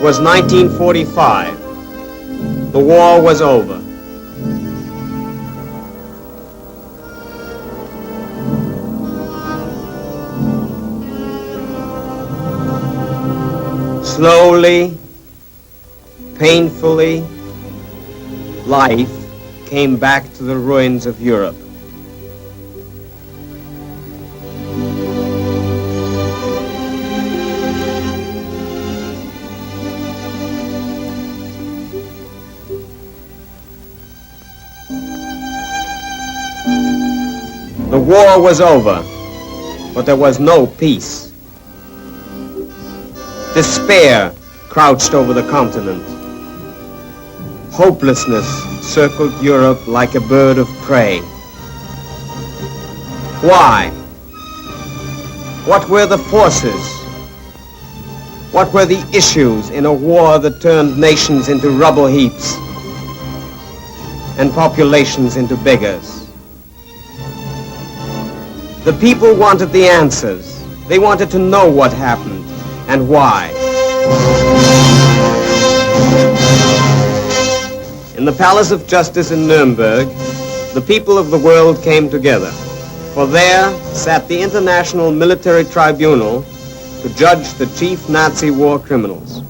was 1945. The war was over. Slowly, painfully, life came back to the ruins of Europe. The war was over, but there was no peace. Despair crouched over the continent. Hopelessness circled Europe like a bird of prey. Why? What were the forces? What were the issues in a war that turned nations into rubble heaps and populations into beggars? The people wanted the answers. They wanted to know what happened and why. In the Palace of Justice in Nuremberg, the people of the world came together, for there sat the International Military Tribunal to judge the chief Nazi war criminals.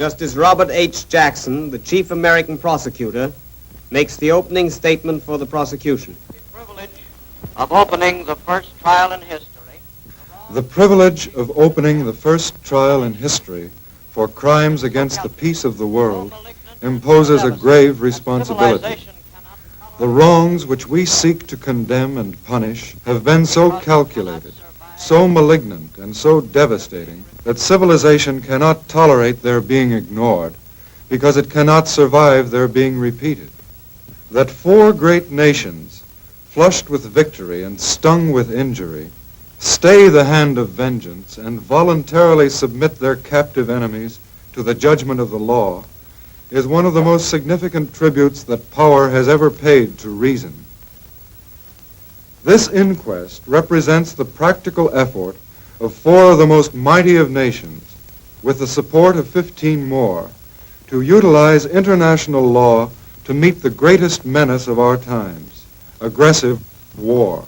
Justice Robert H. Jackson, the chief American prosecutor, makes the opening statement for the prosecution. The privilege of opening the first trial in history. The privilege of opening the first trial in history for crimes against the peace of the world imposes a grave responsibility. The wrongs which we seek to condemn and punish have been so calculated, so malignant, and so devastating that civilization cannot tolerate their being ignored because it cannot survive their being repeated. That four great nations, flushed with victory and stung with injury, stay the hand of vengeance and voluntarily submit their captive enemies to the judgment of the law is one of the most significant tributes that power has ever paid to reason. This inquest represents the practical effort of four of the most mighty of nations, with the support of 15 more, to utilize international law to meet the greatest menace of our times, aggressive war.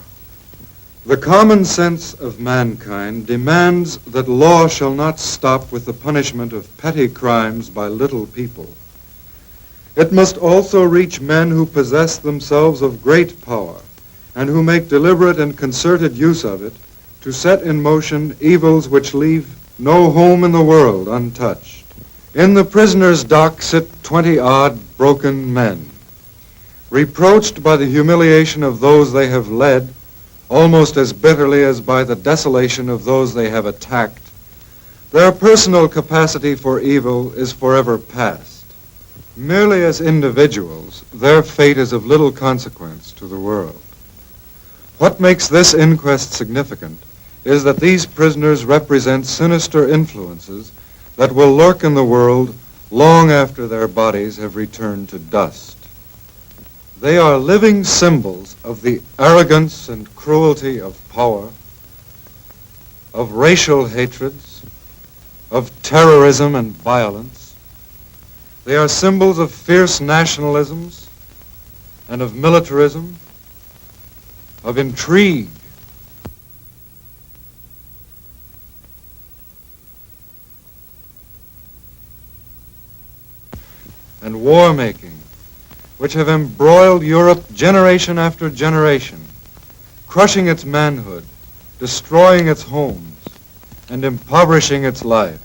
The common sense of mankind demands that law shall not stop with the punishment of petty crimes by little people. It must also reach men who possess themselves of great power and who make deliberate and concerted use of it to set in motion evils which leave no home in the world untouched. In the prisoner's dock sit 20-odd broken men, reproached by the humiliation of those they have led, almost as bitterly as by the desolation of those they have attacked. Their personal capacity for evil is forever past. Merely as individuals, their fate is of little consequence to the world. What makes this inquest significant is that these prisoners represent sinister influences that will lurk in the world long after their bodies have returned to dust. They are living symbols of the arrogance and cruelty of power, of racial hatreds, of terrorism and violence. They are symbols of fierce nationalisms and of militarism, of intrigue. war-making, which have embroiled Europe generation after generation, crushing its manhood, destroying its homes, and impoverishing its life.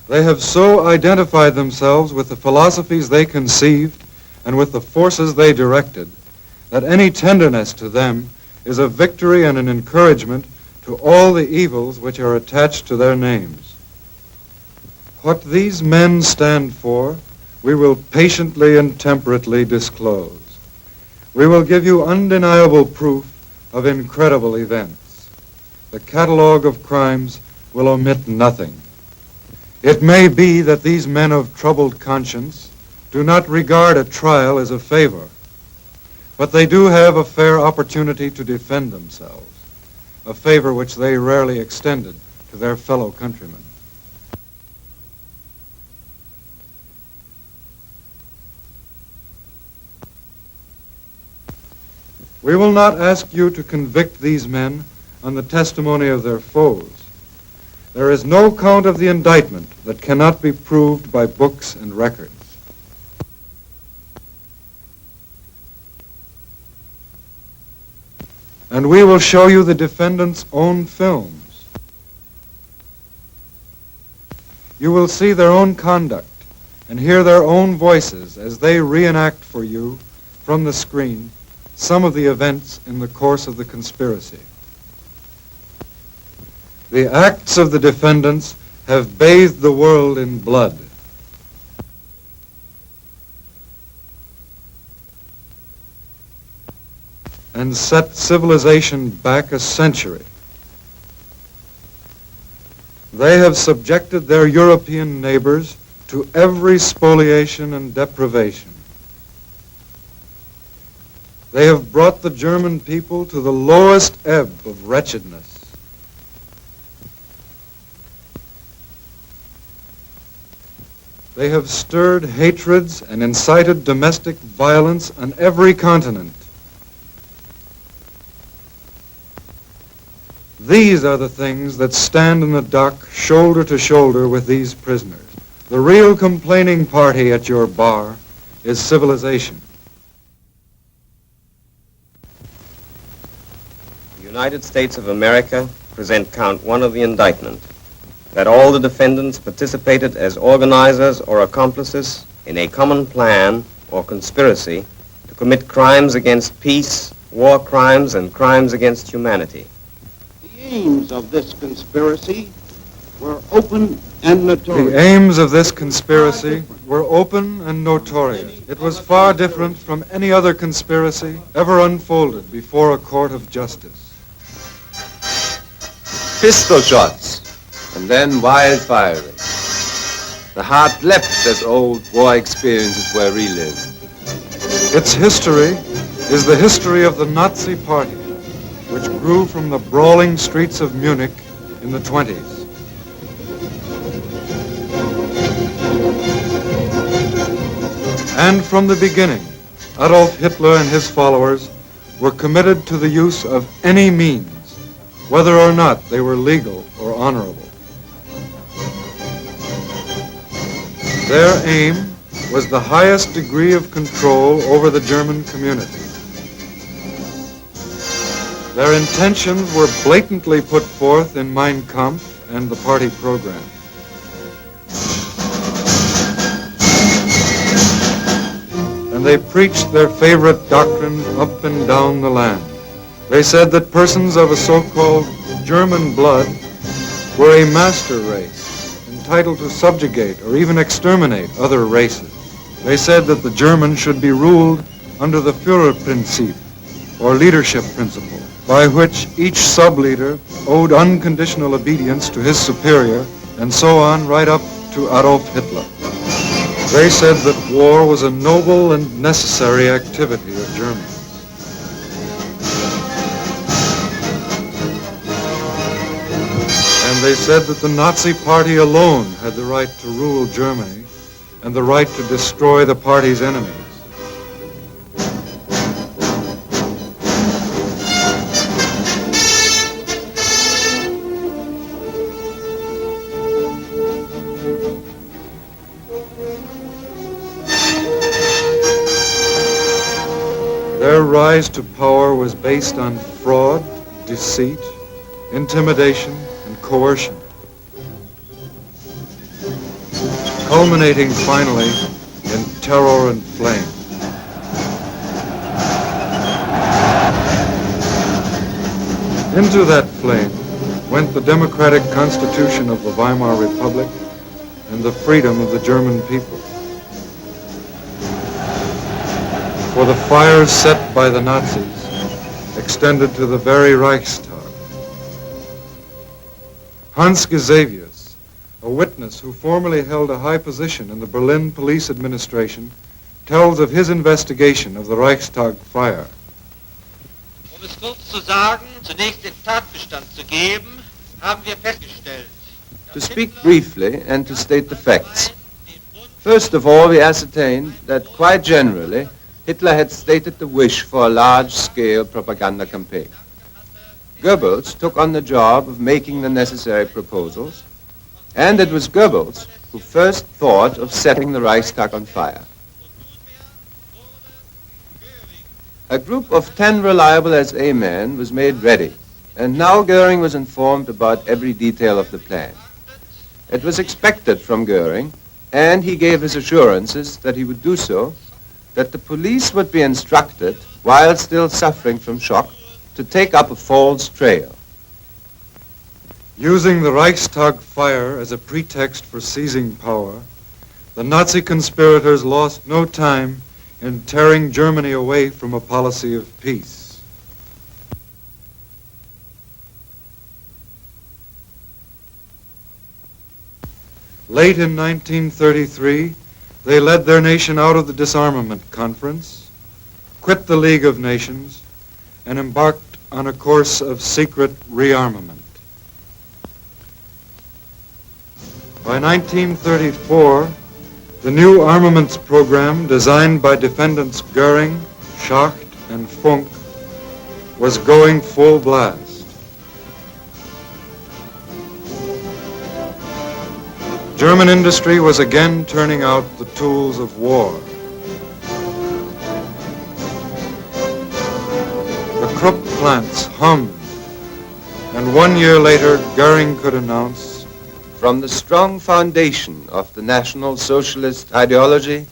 They have so identified themselves with the philosophies they conceived and with the forces they directed that any tenderness to them is a victory and an encouragement to all the evils which are attached to their names. What these men stand for, we will patiently and temperately disclose. We will give you undeniable proof of incredible events. The catalogue of crimes will omit nothing. It may be that these men of troubled conscience do not regard a trial as a favor, but they do have a fair opportunity to defend themselves, a favor which they rarely extended to their fellow countrymen. We will not ask you to convict these men on the testimony of their foes. There is no count of the indictment that cannot be proved by books and records. And we will show you the defendants' own films. You will see their own conduct and hear their own voices as they reenact for you from the screen some of the events in the course of the conspiracy. The acts of the defendants have bathed the world in blood. And set civilization back a century. They have subjected their European neighbors to every spoliation and deprivation. They have brought the German people to the lowest ebb of wretchedness. They have stirred hatreds and incited domestic violence on every continent. These are the things that stand in the dock shoulder to shoulder with these prisoners. The real complaining party at your bar is civilization. The United States of America present count one of the indictment, that all the defendants participated as organizers or accomplices in a common plan or conspiracy to commit crimes against peace, war crimes, and crimes against humanity. The aims of this conspiracy were open and notorious. The aims of this conspiracy were open and notorious. It was far different from any other conspiracy ever unfolded before a court of justice. Pistol shots, and then wild firing. The heart leapt as old war experiences were relived. Its history is the history of the Nazi Party, which grew from the brawling streets of Munich in the 20s. And from the beginning, Adolf Hitler and his followers were committed to the use of any means, whether or not they were legal or honorable. Their aim was the highest degree of control over the German community. Their intentions were blatantly put forth in Mein Kampf and the party program. And they preached their favorite doctrine up and down the land. They said that persons of a so-called German blood were a master race, entitled to subjugate or even exterminate other races. They said that the Germans should be ruled under the Führerprinzip, or leadership principle, by which each sub-leader owed unconditional obedience to his superior, and so on right up to Adolf Hitler. They said that war was a noble and necessary activity of Germany. And they said that the Nazi Party alone had the right to rule Germany and the right to destroy the party's enemies. Their rise to power was based on fraud, deceit, intimidation, and coercion, culminating finally in terror and flame. Into that flame went the democratic constitution of the Weimar Republic and the freedom of the German people. For the fires set by the Nazis extended to the very Reichstag. Hans Gesavius, a witness who formerly held a high position in the Berlin police administration, tells of his investigation of the Reichstag fire. Um es kurz zu sagen, zunächst den Tatbestand zu geben, haben wir festgestellt. To speak briefly and to state the facts. First of all, we ascertained that quite generally, Hitler had stated the wish for a large-scale propaganda campaign. Goebbels took on the job of making the necessary proposals, and it was Goebbels who first thought of setting the Reichstag on fire. A group of 10 reliable SA men was made ready, and now Goering was informed about every detail of the plan. It was expected from Goering, and he gave his assurances that he would do so, that the police would be instructed, while still suffering from shock, to take up a false trail. Using the Reichstag fire as a pretext for seizing power, the Nazi conspirators lost no time in tearing Germany away from a policy of peace. Late in 1933, they led their nation out of the disarmament conference, quit the League of Nations, and embarked on a course of secret rearmament. By 1934, the new armaments program designed by defendants Goering, Schacht, and Funk was going full blast. German industry was again turning out the tools of war. The Krupp plants hummed, and 1 year later, Goering could announce, From the strong foundation of the National Socialist ideology,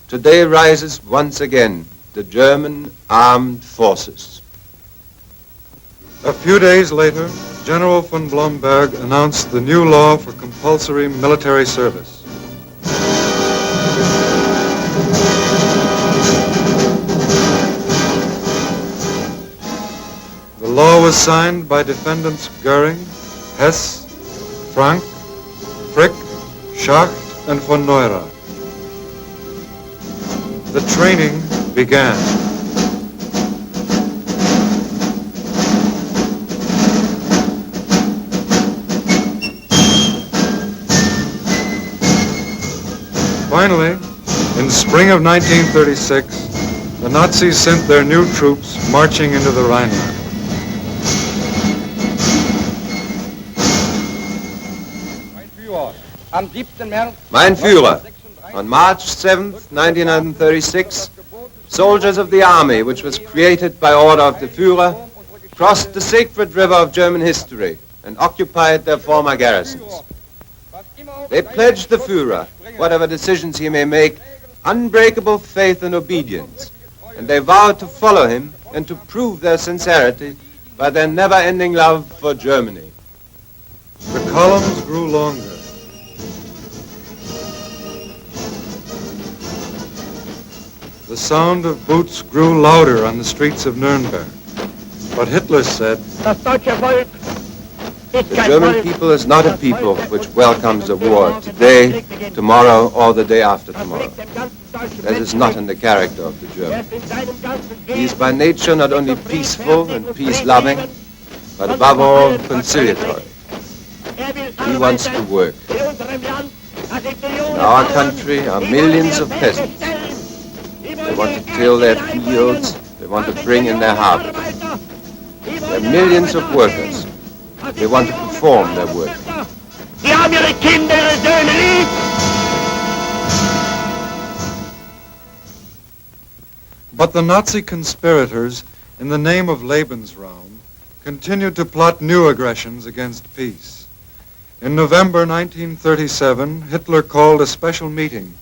today rises once again the German armed forces. a few days later, General von Blomberg announced the new law for compulsory military service. The law was signed by defendants Goering, Hess, Frank, Frick, Schacht, and von Neurath. The training began. Finally, in spring of 1936, the Nazis sent their new troops marching into the Rhineland. Mein Führer, on March 7th, 1936, soldiers of the army, which was created by order of the Führer, crossed the sacred river of German history and occupied their former garrisons. They pledged the Führer, whatever decisions he may make, unbreakable faith and obedience, and they vowed to follow him and to prove their sincerity by their never-ending love for Germany. The columns grew longer. The sound of boots grew louder on the streets of Nuremberg. But Hitler said, The German people is not a people which welcomes a war today, tomorrow, or the day after tomorrow. That is not in the character of the German. He is by nature not only peaceful and peace-loving, but above all conciliatory. He wants to work. In our country are millions of peasants. They want to till their fields, they want to bring in their harvest. There are millions of workers. They want to perform their work. But the Nazi conspirators, in the name of Lebensraum, continued to plot new aggressions against peace. In November 1937, Hitler called a special meeting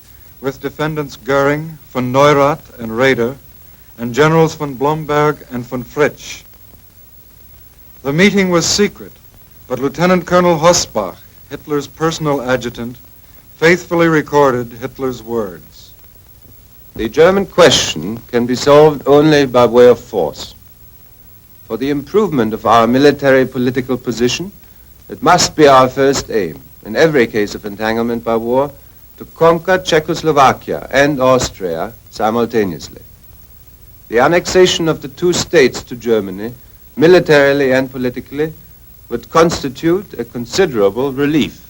with defendants Goering, von Neurath, and Raeder, and generals von Blomberg and von Fritsch. The meeting was secret, but Lieutenant Colonel Hossbach, Hitler's personal adjutant, faithfully recorded Hitler's words. The German question can be solved only by way of force. For the improvement of our military political position, it must be our first aim, in every case of entanglement by war, to conquer Czechoslovakia and Austria simultaneously. The annexation of the two states to Germany, militarily and politically, would constitute a considerable relief.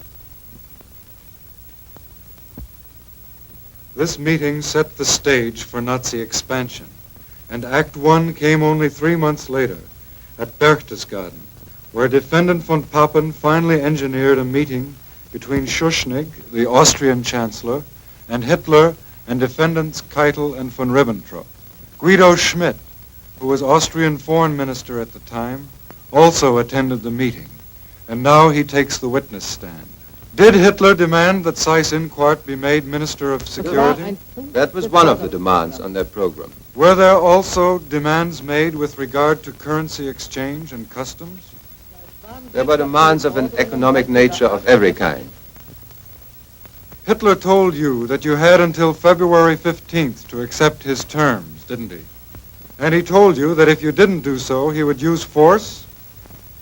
This meeting set the stage for Nazi expansion, and Act I came only 3 months later at Berchtesgaden, where Defendant von Papen finally engineered a meeting between Schuschnigg, the Austrian Chancellor, and Hitler and Defendants Keitel and von Ribbentrop. Guido Schmidt, who was Austrian foreign minister at the time, also attended the meeting, and now he takes the witness stand. Did Hitler demand that Seyss-Inquart be made Minister of Security? That was one of the demands on their program. Were there also demands made with regard to currency exchange and customs? There were demands of an economic nature of every kind. Hitler told you that you had until February 15th to accept his terms, didn't he? And he told you that if you didn't do so, he would use force?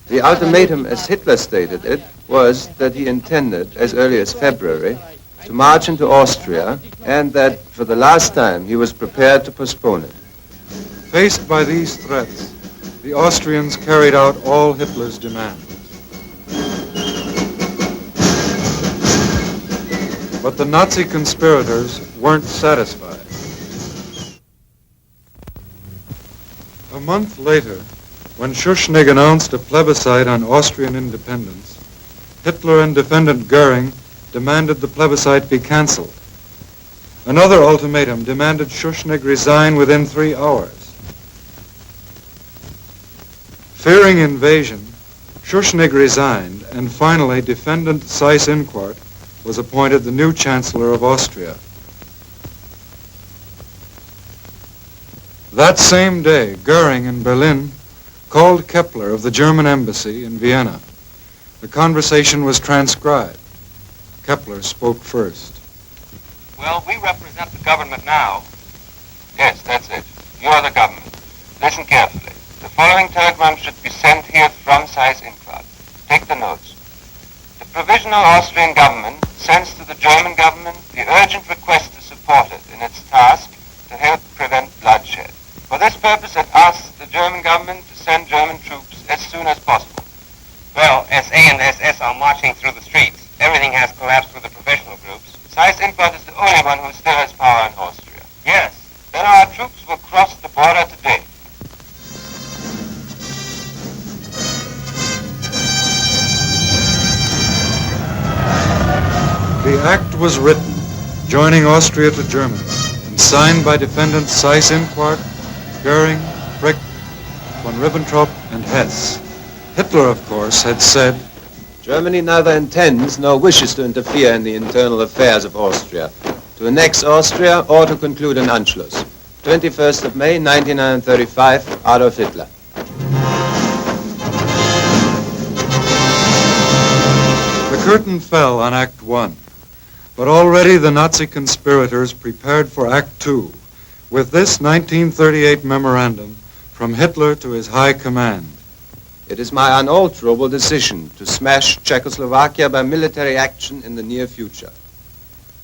The ultimatum, as Hitler stated it, was that he intended, as early as February, to march into Austria, and that, for the last time, he was prepared to postpone it. Faced by these threats, the Austrians carried out all Hitler's demands. But the Nazi conspirators weren't satisfied. A month later, when Schuschnigg announced a plebiscite on Austrian independence, Hitler and Defendant Goering demanded the plebiscite be cancelled. Another ultimatum demanded Schuschnigg resign within 3 hours. Fearing invasion, Schuschnigg resigned, and finally Defendant Seyss-Inquart was appointed the new Chancellor of Austria. That same day, Goering in Berlin called Kepler of the German embassy in Vienna. The conversation was transcribed. Kepler spoke first. Well, we represent the government now. Yes, that's it. You're the government. Listen carefully. The following telegram should be sent here from Seyss-Inquart. Take the notes. The Provisional Austrian Government sends to the German government the urgent request to support it in its task to help prevent bloodshed. For this purpose, it asks the German government to send German troops as soon as possible. Well, SA and SS are marching through the streets. Everything has collapsed with the professional groups. Seyss-Inquart is the only one who still has power in Austria. Yes. Then our troops will cross the border today. The act was written, joining Austria to Germany, and signed by defendants Seyss-Inquart, Goering, Frick, von Ribbentrop, and Hess. Hitler, of course, had said, Germany neither intends nor wishes to interfere in the internal affairs of Austria, to annex Austria or to conclude an Anschluss. 21st of May, 1935, Adolf Hitler. The curtain fell on Act I, but already the Nazi conspirators prepared for Act II, with this 1938 memorandum from Hitler to his high command. It is my unalterable decision to smash Czechoslovakia by military action in the near future.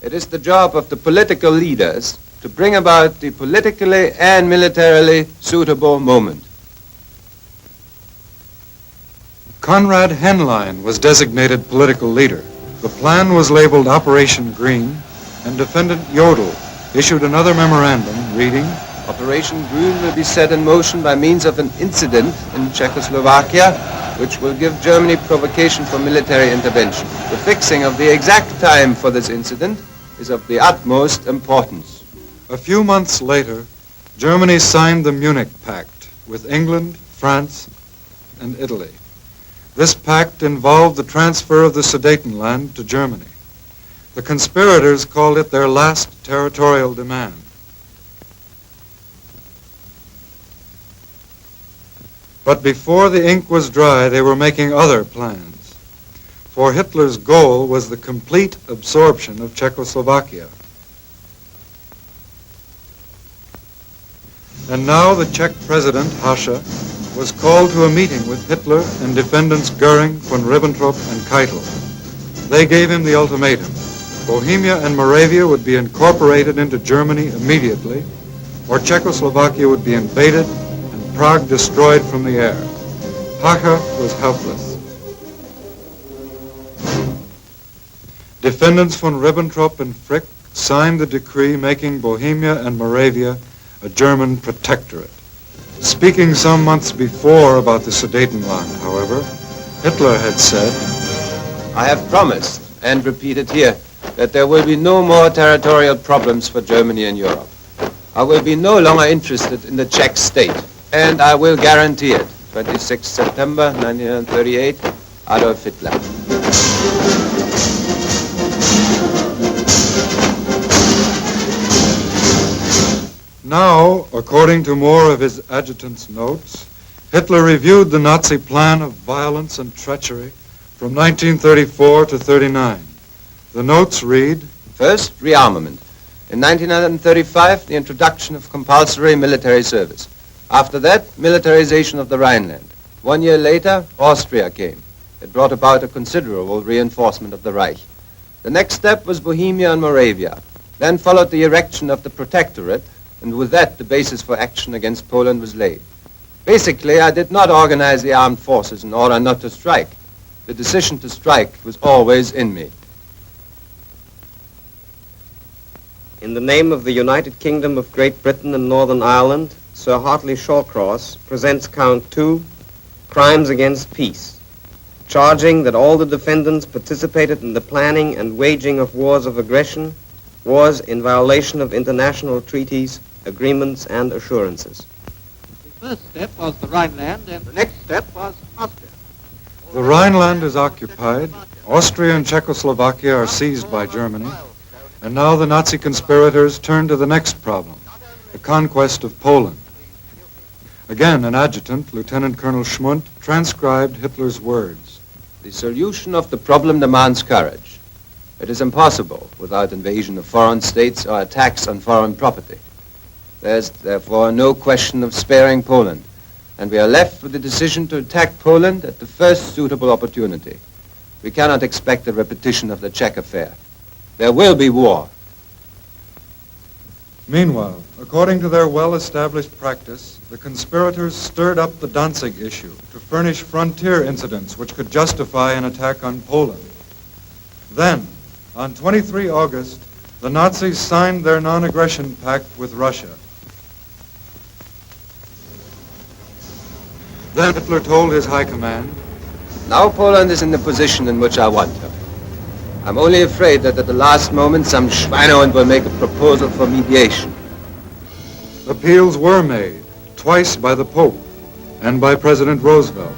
It is the job of the political leaders to bring about the politically and militarily suitable moment. Konrad Henlein was designated political leader. The plan was labeled Operation Green, and Defendant Jodl issued another memorandum reading, Operation Green will be set in motion by means of an incident in Czechoslovakia, which will give Germany provocation for military intervention. The fixing of the exact time for this incident is of the utmost importance. A few months later, Germany signed the Munich Pact with England, France, and Italy. This pact involved the transfer of the Sudetenland to Germany. The conspirators called it their last territorial demand. But before the ink was dry, they were making other plans. For Hitler's goal was the complete absorption of Czechoslovakia. And now the Czech president, Hacha, was called to a meeting with Hitler and defendants Goering, von Ribbentrop, and Keitel. They gave him the ultimatum. Bohemia and Moravia would be incorporated into Germany immediately, or Czechoslovakia would be invaded and Prague destroyed from the air. Hacha was helpless. Defendants von Ribbentrop and Frick signed the decree making Bohemia and Moravia a German protectorate. Speaking some months before about the Sudetenland, however, Hitler had said, I have promised, and repeated here, that there will be no more territorial problems for Germany and Europe. I will be no longer interested in the Czech state, and I will guarantee it. 26 September 1938, Adolf Hitler. Now, according to more of his adjutant's notes, Hitler reviewed the Nazi plan of violence and treachery from 1934 to 39. The notes read, First, rearmament. In 1935, the introduction of compulsory military service. After that, militarization of the Rhineland. 1 year later, Austria came. It brought about a considerable reinforcement of the Reich. The next step was Bohemia and Moravia. Then followed the erection of the protectorate, and with that, the basis for action against Poland was laid. Basically, I did not organize the armed forces in order not to strike. The decision to strike was always in me. In the name of the United Kingdom of Great Britain and Northern Ireland, Sir Hartley Shawcross presents Count 2, Crimes Against Peace, charging that all the defendants participated in the planning and waging of wars of aggression, wars in violation of international treaties, agreements, and assurances. The first step was the Rhineland, and the next step was Austria. the Rhineland is occupied, Austria and Czechoslovakia are seized by Germany, and now the Nazi conspirators turn to the next problem, the conquest of Poland. Again, an adjutant, Lieutenant Colonel Schmundt, transcribed Hitler's words. The solution of the problem demands courage. It is impossible without invasion of foreign states or attacks on foreign property. There's therefore no question of sparing Poland, and we are left with the decision to attack Poland at the first suitable opportunity. We cannot expect a repetition of the Czech affair. There will be war. Meanwhile, according to their well-established practice, the conspirators stirred up the Danzig issue to furnish frontier incidents which could justify an attack on Poland. Then, on 23 August, the Nazis signed their non-aggression pact with Russia. Then Hitler told his high command, Now Poland is in the position in which I want her. I'm only afraid that at the last moment some Schweinehund will make a proposal for mediation. appeals were made, twice by the Pope and by President Roosevelt.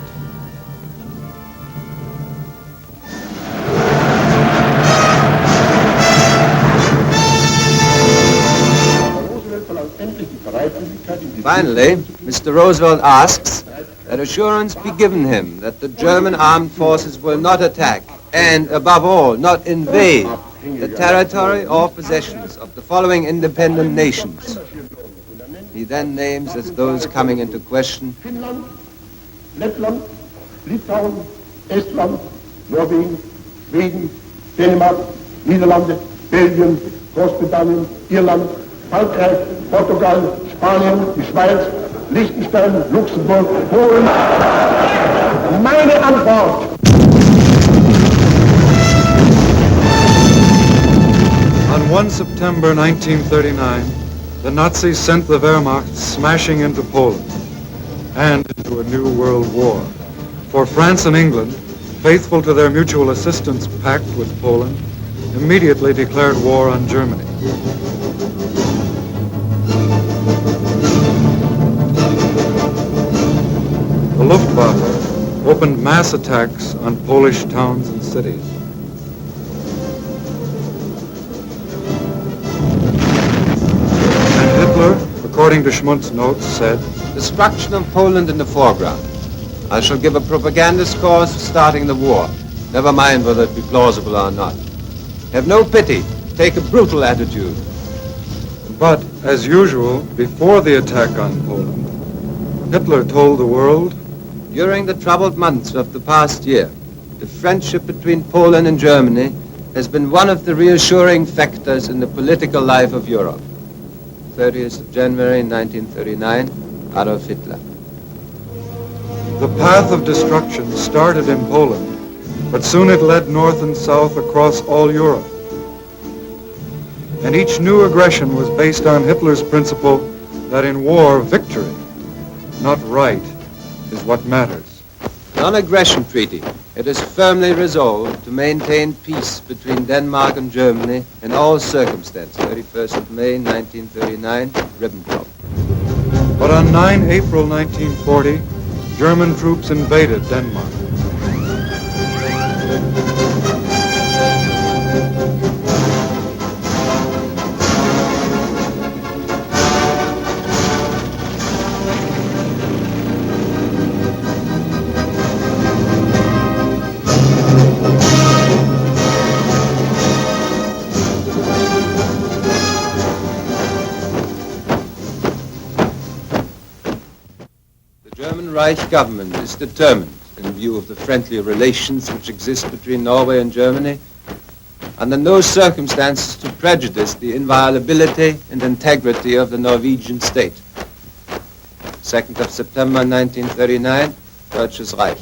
Finally, Mr. Roosevelt asks that assurance be given him that the German armed forces will not attack and, above all, not invade the territory or possessions of the following independent nations. He then names as those coming into question Finnland, Lettland, Litauen, Estland, Norwegen, Schweden, Dänemark, Niederlande, Belgien, Großbritannien, Irland, Frankreich, Portugal, Spanien, die Schweiz, Liechtenstein, Luxemburg, Polen. Meine Antwort. On 1 September 1939, the Nazis sent the Wehrmacht smashing into Poland and into a new world war. For France and England, faithful to their mutual assistance pact with Poland, immediately declared war on Germany. opened mass attacks on Polish towns and cities. And Hitler, according to Schmundt's notes, said, Destruction of Poland in the foreground. I shall give a propagandist cause for starting the war. Never mind whether it be plausible or not. Have no pity. Take a brutal attitude. But, as usual, before the attack on Poland, Hitler told the world, During the troubled months of the past year, the friendship between Poland and Germany has been one of the reassuring factors in the political life of Europe. 30th of January 1939, Adolf Hitler. The path of destruction started in Poland, but soon it led north and south across all Europe. And each new aggression was based on Hitler's principle that in war, victory, not right, is what matters. Non-aggression treaty. It is firmly resolved to maintain peace between Denmark and Germany in all circumstances. 31st of May 1939, Ribbentrop. But on 9 April 1940, German troops invaded Denmark. The German Reich government is determined, in view of the friendly relations which exist between Norway and Germany, under no circumstances to prejudice the inviolability and integrity of the Norwegian state. 2nd of September 1939, Deutsches Reich.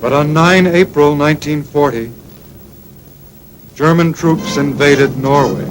But on 9 April 1940, German troops invaded Norway.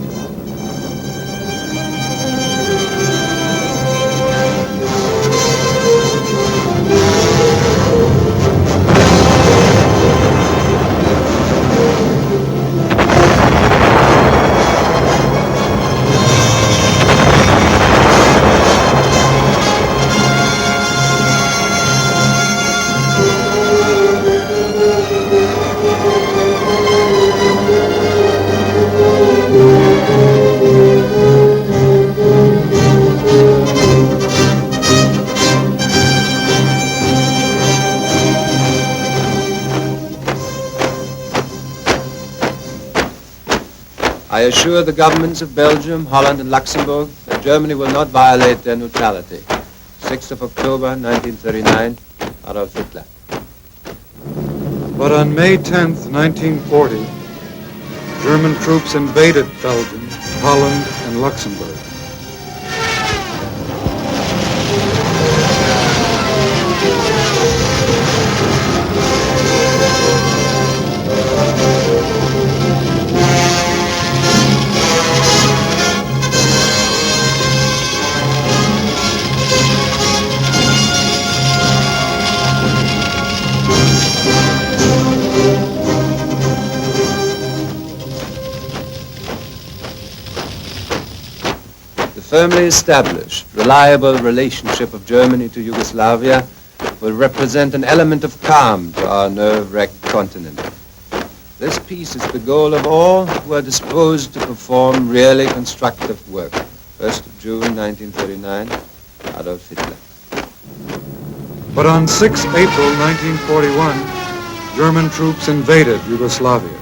I assure the governments of Belgium, Holland and Luxembourg that Germany will not violate their neutrality. 6th of October 1939, Adolf Hitler. But on May 10th, 1940, German troops invaded Belgium, Holland, and Luxembourg. The firmly established, reliable relationship of Germany to Yugoslavia will represent an element of calm to our nerve-wracked continent. This peace is the goal of all who are disposed to perform really constructive work. 1st of June 1939, Adolf Hitler. But on 6 April 1941, German troops invaded Yugoslavia.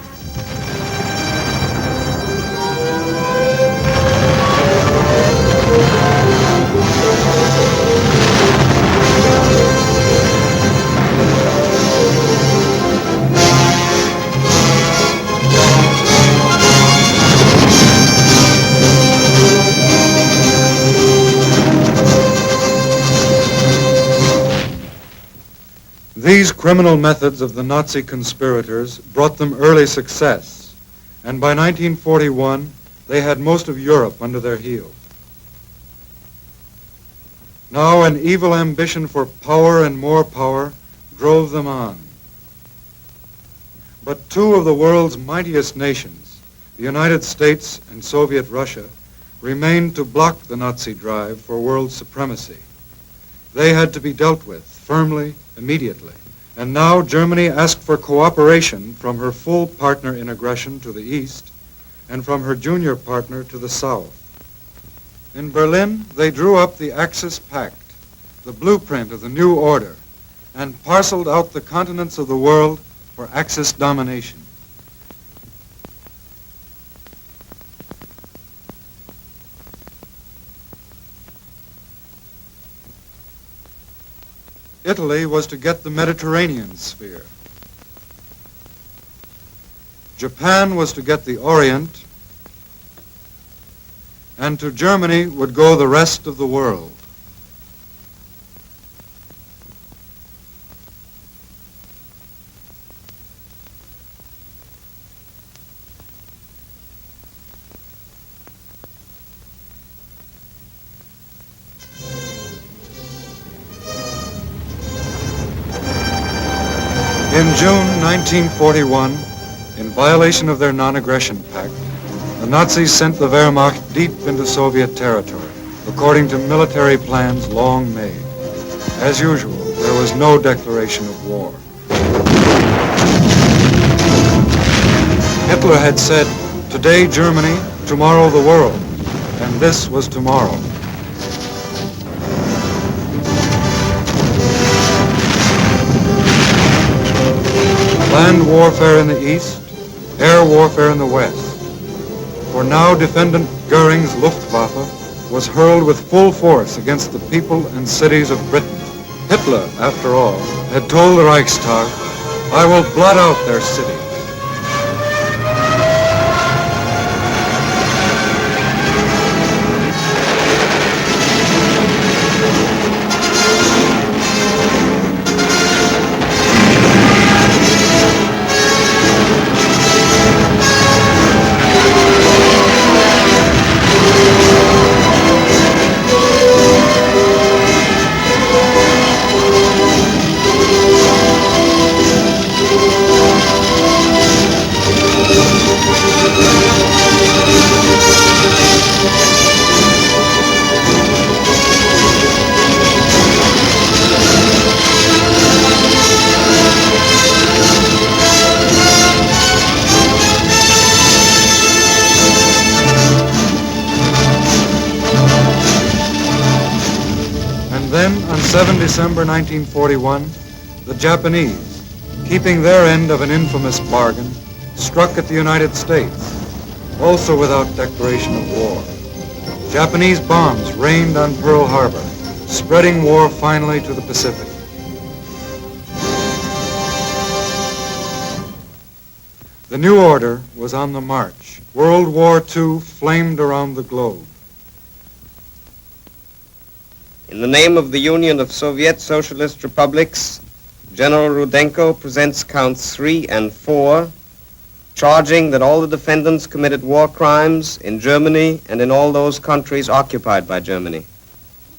These criminal methods of the Nazi conspirators brought them early success, and by 1941, they had most of Europe under their heel. Now an evil ambition for power and more power drove them on. But two of the world's mightiest nations, the United States and Soviet Russia, remained to block the Nazi drive for world supremacy. They had to be dealt with firmly, immediately. And now Germany asked for cooperation from her full partner in aggression to the east and from her junior partner to the south. In Berlin, they drew up the Axis Pact, the blueprint of the new order, and parceled out the continents of the world for Axis domination. Italy was to get the Mediterranean sphere. Japan was to get the Orient, and to Germany would go the rest of the world. In June 1941, in violation of their non-aggression pact, the Nazis sent the Wehrmacht deep into Soviet territory, according to military plans long made. As usual, there was no declaration of war. Hitler had said, "Today Germany, tomorrow the world," and this was tomorrow. Land warfare in the east, air warfare in the west. For now, Defendant Goering's Luftwaffe was hurled with full force against the people and cities of Britain. Hitler, after all, had told the Reichstag, "I will blot out their cities." Then, on 7 December 1941, the Japanese, keeping their end of an infamous bargain, struck at the United States, also without declaration of war. Japanese bombs rained on Pearl Harbor, spreading war finally to the Pacific. The new order was on the march. World War II flamed around the globe. In the name of the Union of Soviet Socialist Republics, General Rudenko presents counts 3 and 4, charging that all the defendants committed war crimes in Germany and in all those countries occupied by Germany.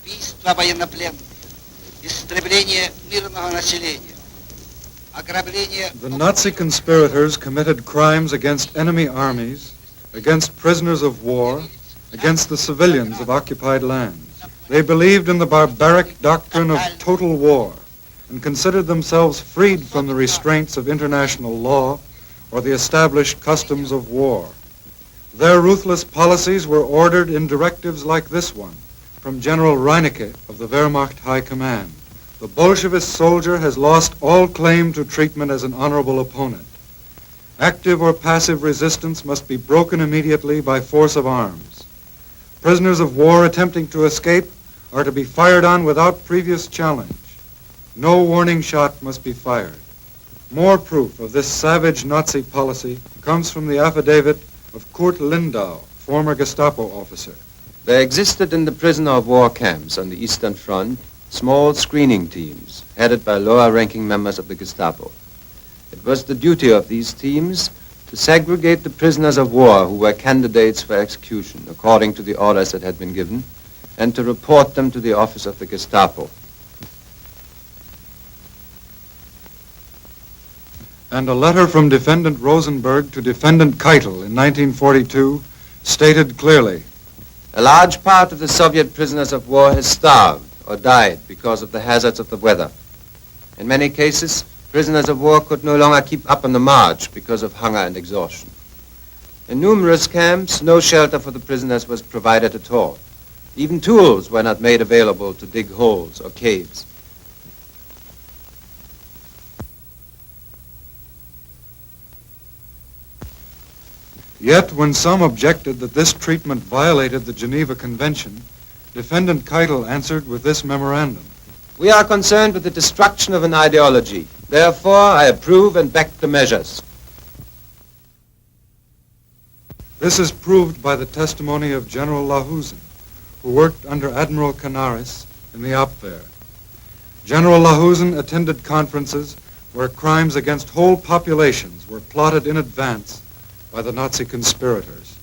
Убийство военнопленных, истребление мирного населения, ограбление... The Nazi conspirators committed crimes against enemy armies, against prisoners of war, against the civilians of occupied lands. They believed in the barbaric doctrine of total war and considered themselves freed from the restraints of international law or the established customs of war. Their ruthless policies were ordered in directives like this one from General Reinecke of the Wehrmacht High Command. The Bolshevist soldier has lost all claim to treatment as an honorable opponent. Active or passive resistance must be broken immediately by force of arms. Prisoners of war attempting to escape are to be fired on without previous challenge. No warning shot must be fired. More proof of this savage Nazi policy comes from the affidavit of Kurt Lindau, former Gestapo officer. There existed in the prisoner of war camps on the Eastern Front small screening teams headed by lower-ranking members of the Gestapo. It was the duty of these teams to segregate the prisoners of war who were candidates for execution according to the orders that had been given, and to report them to the office of the Gestapo. And a letter from Defendant Rosenberg to Defendant Keitel in 1942 stated clearly, A large part of the Soviet prisoners of war has starved or died because of the hazards of the weather. In many cases, prisoners of war could no longer keep up on the march because of hunger and exhaustion. In numerous camps, no shelter for the prisoners was provided at all. Even tools were not made available to dig holes or caves. Yet, when some objected that this treatment violated the Geneva Convention, Defendant Keitel answered with this memorandum. We are concerned with the destruction of an ideology. Therefore, I approve and back the measures. This is proved by the testimony of General Lahusen, who worked under Admiral Canaris in the Abwehr. General Lahusen attended conferences where crimes against whole populations were plotted in advance by the Nazi conspirators.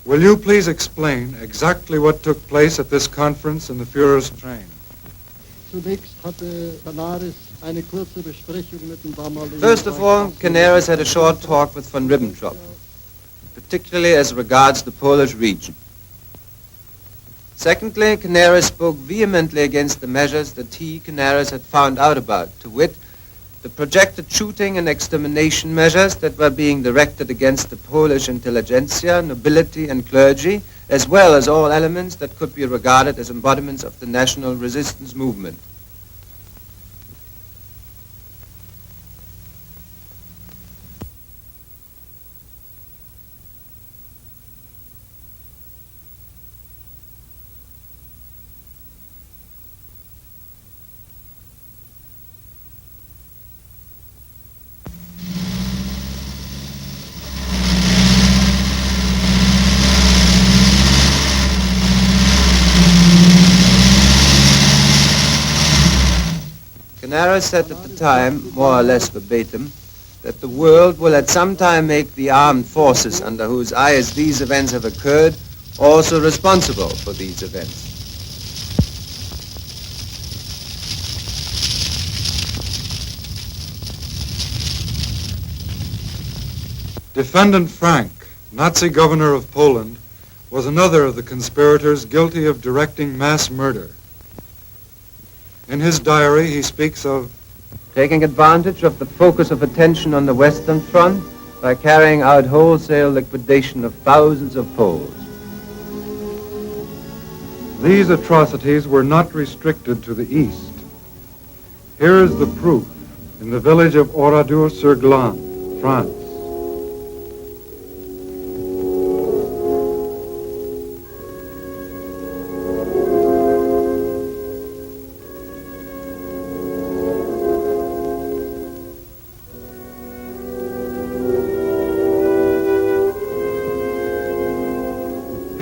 Will you please explain exactly what took place at this conference in the Führer's train? First of all, Canaris had a short talk with von Ribbentrop, particularly as regards the Polish region. Secondly, Canaris spoke vehemently against the measures that he, Canaris, had found out about, to wit, the projected shooting and extermination measures that were being directed against the Polish intelligentsia, nobility, and clergy, as well as all elements that could be regarded as embodiments of the national resistance movement. Canaris said at the time, more or less verbatim, that the world will at some time make the armed forces under whose eyes these events have occurred also responsible for these events. Defendant Frank, Nazi governor of Poland, was another of the conspirators guilty of directing mass murder. In his diary, he speaks of taking advantage of the focus of attention on the Western Front by carrying out wholesale liquidation of thousands of Poles. These atrocities were not restricted to the East. Here is the proof in the village of Oradour-sur-Glane, France.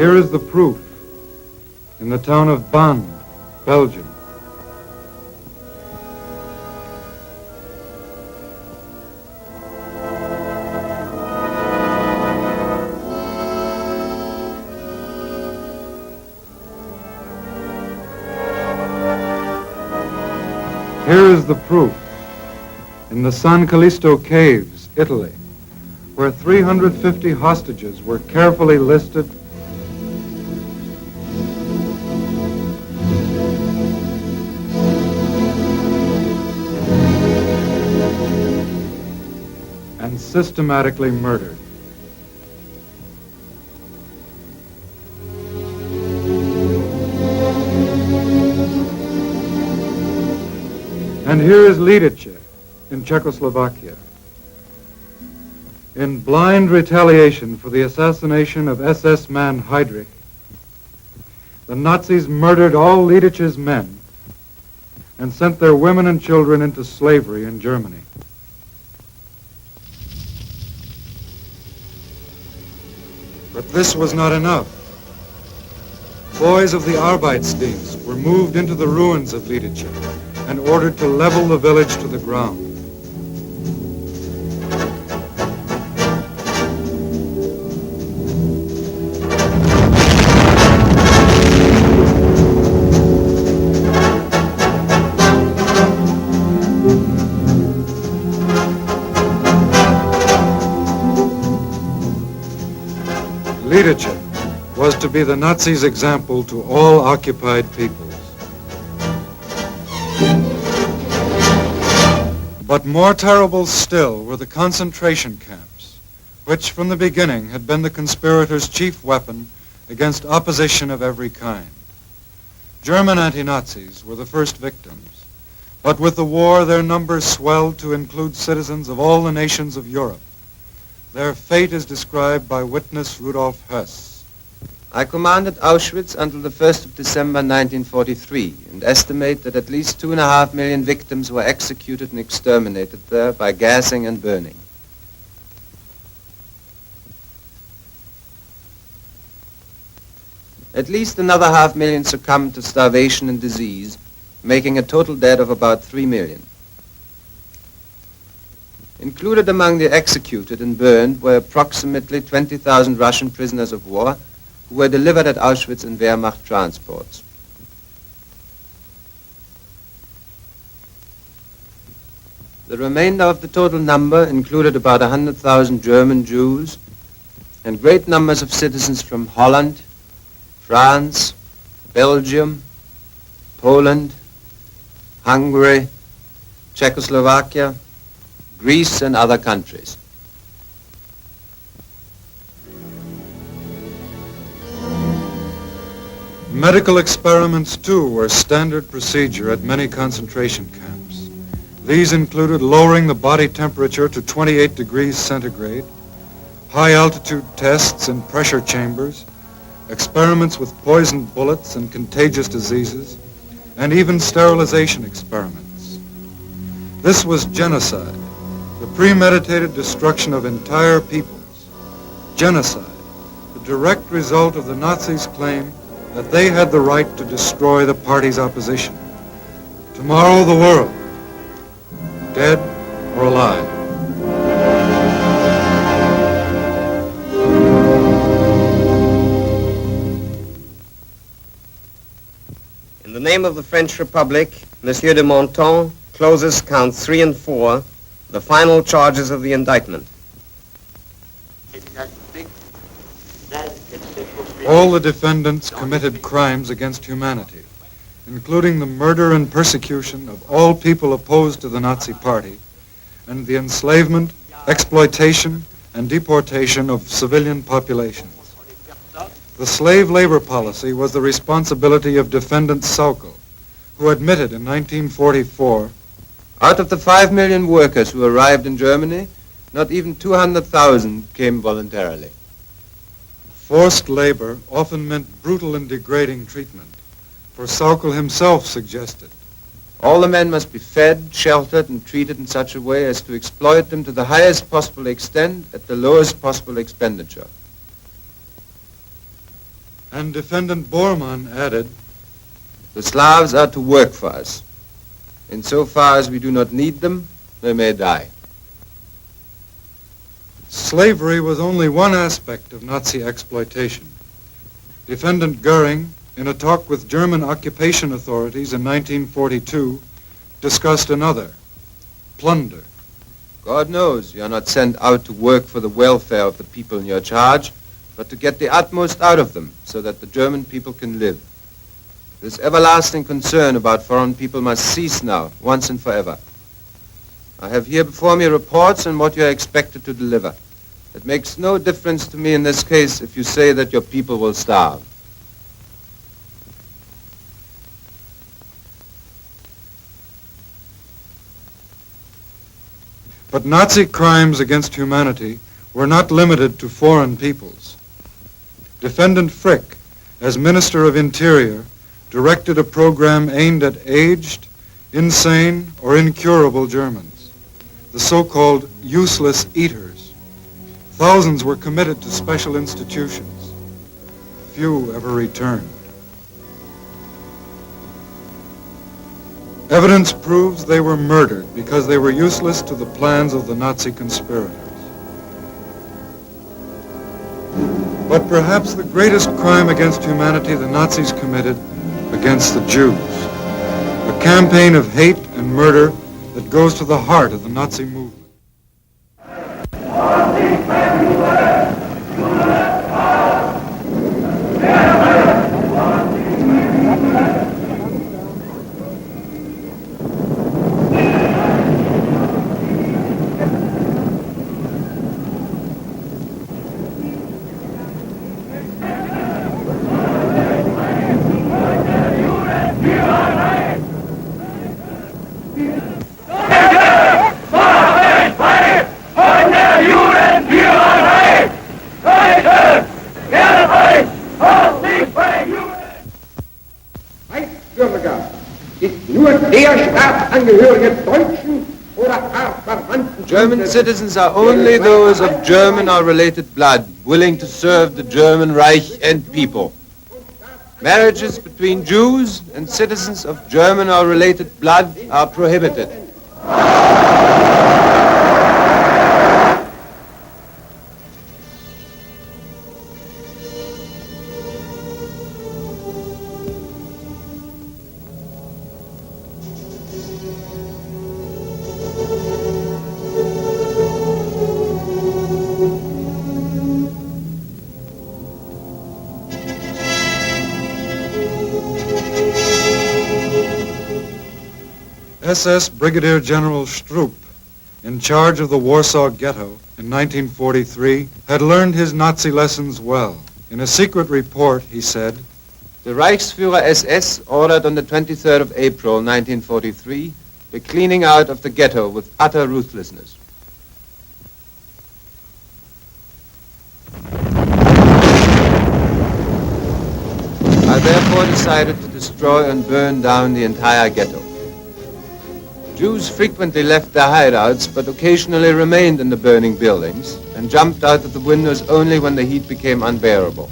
Here is the proof in the town of Band, Belgium. Here is the proof in the San Callisto Caves, Italy, where 350 hostages were carefully listed and systematically murdered. And here is Lidice in Czechoslovakia. In blind retaliation for the assassination of SS man Heydrich, the Nazis murdered all Lidice's men and sent their women and children into slavery in Germany. But this was not enough. Boys of the Arbeitsdienst were moved into the ruins of Lidice and ordered to level the village to the ground. Lidice was to be the Nazis' example to all occupied peoples. But more terrible still were the concentration camps, which from the beginning had been the conspirators' chief weapon against opposition of every kind. German anti-Nazis were the first victims, but with the war their numbers swelled to include citizens of all the nations of Europe. Their fate is described by witness Rudolf Höss. I commanded Auschwitz until the 1st of December 1943 and estimate that at least 2.5 million victims were executed and exterminated there by gassing and burning. At least another 500,000 succumbed to starvation and disease, making a total dead of about 3 million. Included among the executed and burned were approximately 20,000 Russian prisoners of war who were delivered at Auschwitz in Wehrmacht transports. The remainder of the total number included about 100,000 German Jews and great numbers of citizens from Holland, France, Belgium, Poland, Hungary, Czechoslovakia, Greece, and other countries. Medical experiments, too, were standard procedure at many concentration camps. These included lowering the body temperature to 28 degrees centigrade, high-altitude tests in pressure chambers, experiments with poisoned bullets and contagious diseases, and even sterilization experiments. This was genocide, the premeditated destruction of entire peoples. Genocide, the direct result of the Nazis' claim that they had the right to destroy the party's opposition. Tomorrow the world, dead or alive. In the name of the French Republic, Monsieur de Menton closes counts 3 and 4, the final charges of the indictment. All the defendants committed crimes against humanity, including the murder and persecution of all people opposed to the Nazi Party, and the enslavement, exploitation, and deportation of civilian populations. The slave labor policy was the responsibility of defendant Sauckel, who admitted in 1944, out of the 5 million workers who arrived in Germany, not even 200,000 came voluntarily. Forced labor often meant brutal and degrading treatment, for Sauckel himself suggested. All the men must be fed, sheltered, and treated in such a way as to exploit them to the highest possible extent at the lowest possible expenditure. And defendant Bormann added, the Slavs are to work for us. Insofar as we do not need them, they may die. Slavery was only one aspect of Nazi exploitation. Defendant Goering, in a talk with German occupation authorities in 1942, discussed another, plunder. God knows you are not sent out to work for the welfare of the people in your charge, but to get the utmost out of them so that the German people can live. This everlasting concern about foreign people must cease now, once and forever. I have here before me reports on what you are expected to deliver. It makes no difference to me in this case if you say that your people will starve. But Nazi crimes against humanity were not limited to foreign peoples. Defendant Frick, as Minister of Interior, directed a program aimed at aged, insane, or incurable Germans, the so-called useless eaters. Thousands were committed to special institutions. Few ever returned. Evidence proves they were murdered because they were useless to the plans of the Nazi conspirators. But perhaps the greatest crime against humanity the Nazis committed against the Jews, a campaign of hate and murder that goes to the heart of the Nazi movement. Reichsbürger ist nur der Staatsangehörige Deutschen oder artverwandten. German citizens are only those of German or related blood, willing to serve the German Reich and people. Marriages between Jews and citizens of German or related blood are prohibited. SS Brigadier General Stroop, in charge of the Warsaw Ghetto in 1943, had learned his Nazi lessons well. In a secret report, he said, The Reichsführer SS ordered on the 23rd of April 1943 the cleaning out of the ghetto with utter ruthlessness. I therefore decided to destroy and burn down the entire ghetto. Jews frequently left their hideouts, but occasionally remained in the burning buildings and jumped out of the windows only when the heat became unbearable.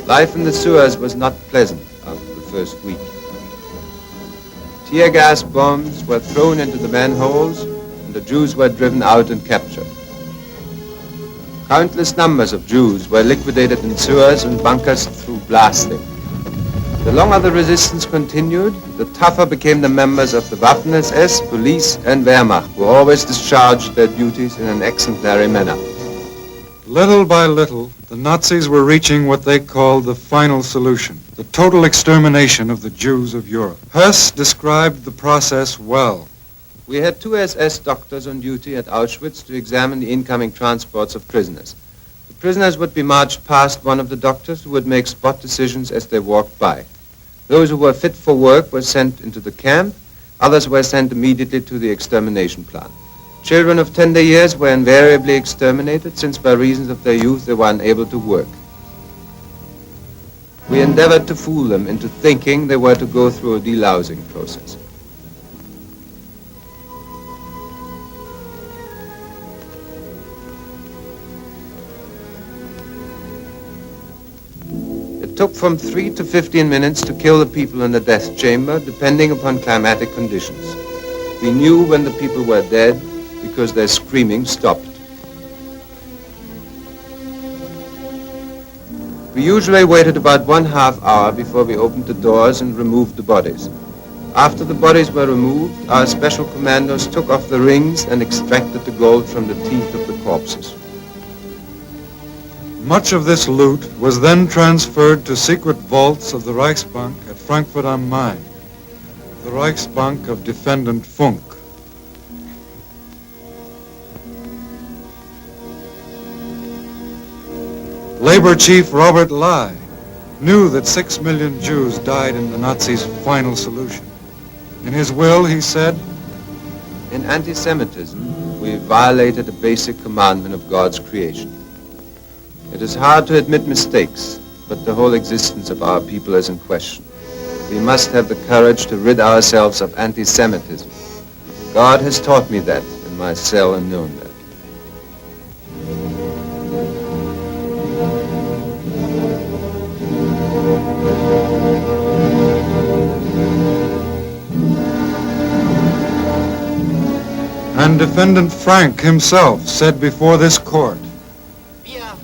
Life in the sewers was not pleasant after the first week. Tear gas bombs were thrown into the manholes, and the Jews were driven out and captured. Countless numbers of Jews were liquidated in sewers and bunkers through blasting. The longer the resistance continued, the tougher became the members of the Waffen-SS, police and Wehrmacht, who always discharged their duties in an exemplary manner. little by little, the Nazis were reaching what they called the final solution, the total extermination of the Jews of Europe. Hess described the process well. We had 2 SS doctors on duty at Auschwitz to examine the incoming transports of prisoners. The prisoners would be marched past one of the doctors who would make spot decisions as they walked by. Those who were fit for work were sent into the camp. Others were sent immediately to the extermination plant. Children of tender years were invariably exterminated, since by reasons of their youth they were unable to work. We endeavored to fool them into thinking they were to go through a delousing process. It took from 3 to 15 minutes to kill the people in the death chamber, depending upon climatic conditions. We knew when the people were dead because their screaming stopped. We usually waited about 1/2 hour before we opened the doors and removed the bodies. After the bodies were removed, our special commandos took off the rings and extracted the gold from the teeth of the corpses. Much of this loot was then transferred to secret vaults of the Reichsbank at Frankfurt am Main, the Reichsbank of Defendant Funk. Labor Chief Robert Lai knew that 6 million Jews died in the Nazis' final solution. In his will, he said, In anti-Semitism, we violated a basic commandment of God's creation. It is hard to admit mistakes, but the whole existence of our people is in question. We must have the courage to rid ourselves of anti-Semitism. God has taught me that in my cell in Nuremberg. And Defendant Frank himself said before this court, Wir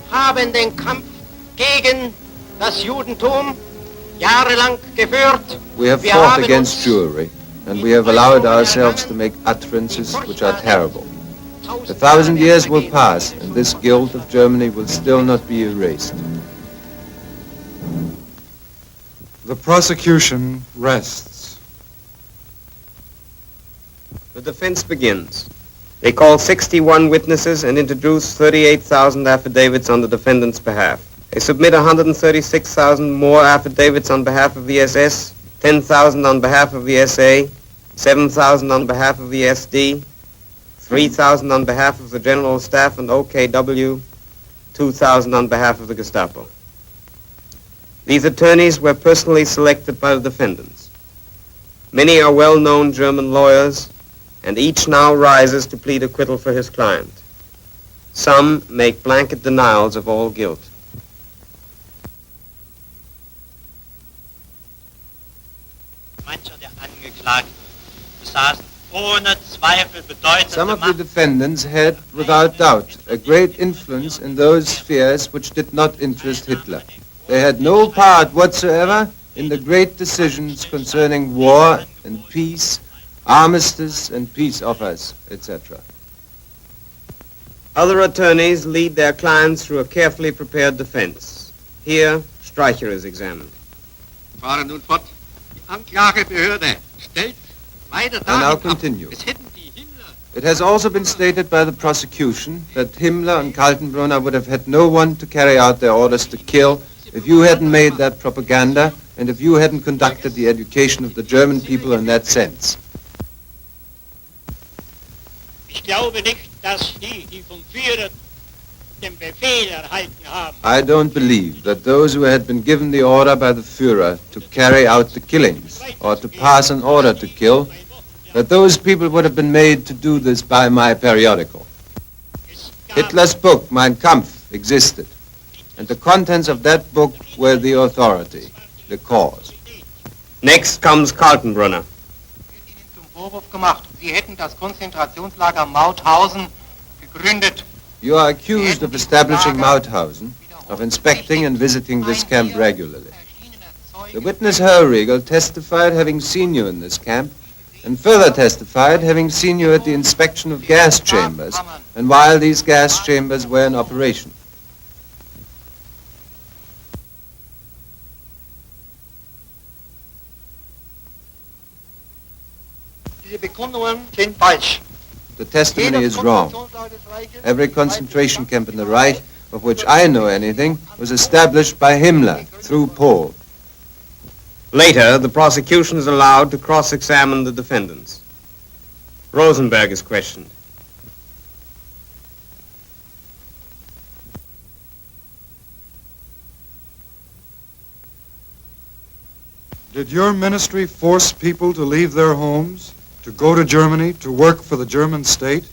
haben den Kampf gegen das Judentum jahrelang geführt. We have fought against Jewry, and we have allowed ourselves to make utterances which are terrible. 1,000 years will pass, and this guilt of Germany will still not be erased. the prosecution rests. The defense begins. They call 61 witnesses and introduce 38,000 affidavits on the defendant's behalf. They submit 136,000 more affidavits on behalf of the SS, 10,000 on behalf of the SA, 7,000 on behalf of the SD, 3,000 on behalf of the General Staff and OKW, 2,000 on behalf of the Gestapo. These attorneys were personally selected by the defendants. Many are well-known German lawyers, and each now rises to plead acquittal for his client. Some make blanket denials of all guilt. Some of the defendants had, without doubt, a great influence in those spheres which did not interest Hitler. They had no part whatsoever in the great decisions concerning war and peace, armistice and peace offers, etc. Other attorneys lead their clients through a carefully prepared defense. Here, Streicher is examined. Fahren nun fort. Die Anklagebehörde stellt weiter I now damit ab, continue. es hätten die Himmler It has also been stated by the prosecution that Himmler and Kaltenbrunner would have had no one to carry out their orders to kill if you hadn't made that propaganda and if you hadn't conducted the education of the German people in that sense. Ich glaube nicht, dass die vom Führer den Befehl erhalten haben. I don't believe that those who had been given the order by the Führer to carry out the killings or to pass an order to kill, that those people would have been made to do this by my periodical. Hitler's book, Mein Kampf, existed, and the contents of that book were the authority, the cause. Next comes Kaltenbrunner. Zum Vorwurf gemacht, Sie hätten das Konzentrationslager Mauthausen gegründet. You are accused of establishing Mauthausen, of inspecting and visiting this camp regularly. The witness Hellriegel testified having seen you in this camp, and further testified having seen you at the inspection of gas chambers, and while these gas chambers were in operation. Diese Bekundungen sind falsch. The testimony is wrong. Every concentration camp in the Reich, of which I know anything, was established by Himmler, through Paul. Later, the prosecution is allowed to cross-examine the defendants. Rosenberg is questioned. Did your ministry force people to leave their homes, to go to Germany, to work for the German state?